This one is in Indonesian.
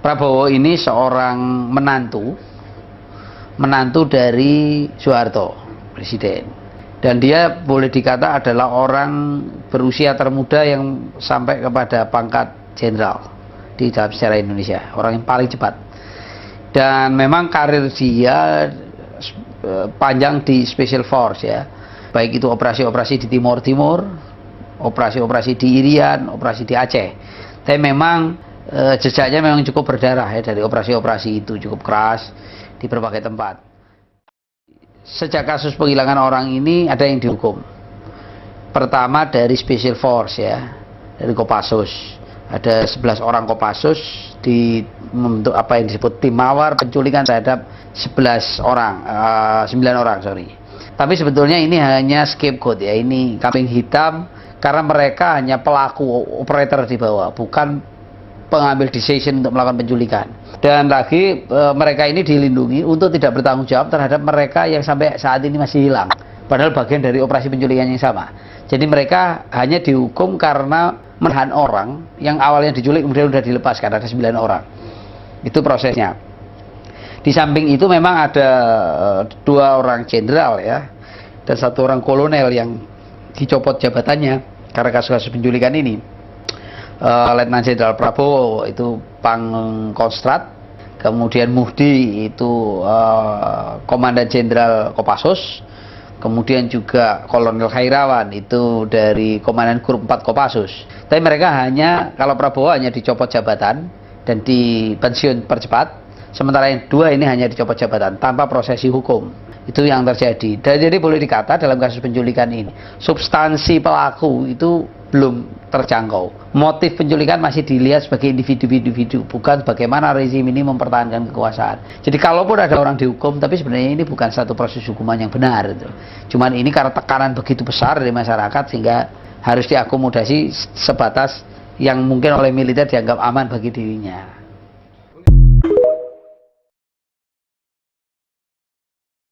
Prabowo ini seorang menantu dari Soeharto, presiden. Dan dia boleh dikata adalah orang berusia termuda yang sampai kepada pangkat jenderal di dalam sejarah Indonesia, orang yang paling cepat. Dan memang karir dia panjang di Special Force ya, baik itu operasi-operasi di Timur Timur, operasi-operasi di Irian, operasi di Aceh. Tapi memang jejaknya memang cukup berdarah ya, dari operasi-operasi itu cukup keras di berbagai tempat. Sejak kasus penghilangan orang ini ada yang dihukum. Pertama dari Special Force ya, dari Kopassus. Ada 11 orang Kopassus di membentuk apa yang disebut tim mawar penculikan terhadap 9 orang, sorry. Tapi sebetulnya ini hanya scapegoat ya, ini kambing hitam karena mereka hanya pelaku operator di bawah, bukan pengambil decision untuk melakukan penculikan. Dan lagi mereka ini dilindungi untuk tidak bertanggung jawab terhadap mereka yang sampai saat ini masih hilang, padahal bagian dari operasi penculikan yang sama. Jadi mereka hanya dihukum karena menahan orang yang awalnya diculik kemudian sudah dilepaskan, ada 9 orang. Itu prosesnya. Di samping itu memang ada 2 orang jenderal ya, dan 1 orang kolonel yang dicopot jabatannya karena kasus-kasus penculikan ini. Letnan Jenderal Prabowo itu Pangkostrat, kemudian Muhdi itu Komandan Jenderal Kopassus, kemudian juga Kolonel Khairawan itu dari Komandan Grup 4 Kopassus. Tapi mereka hanya, kalau Prabowo hanya dicopot jabatan dan dipensiun percepat, sementara yang 2 ini hanya dicopot jabatan tanpa prosesi hukum. Itu yang terjadi. Dan jadi boleh dikata dalam kasus penculikan ini, substansi pelaku itu belum terjangkau. Motif penculikan masih dilihat sebagai individu-individu, bukan bagaimana rezim ini mempertahankan kekuasaan. Jadi kalaupun ada orang dihukum, tapi sebenarnya ini bukan satu proses hukuman yang benar itu. Cuman ini karena tekanan begitu besar dari masyarakat sehingga harus diakomodasi sebatas yang mungkin oleh militer dianggap aman bagi dirinya.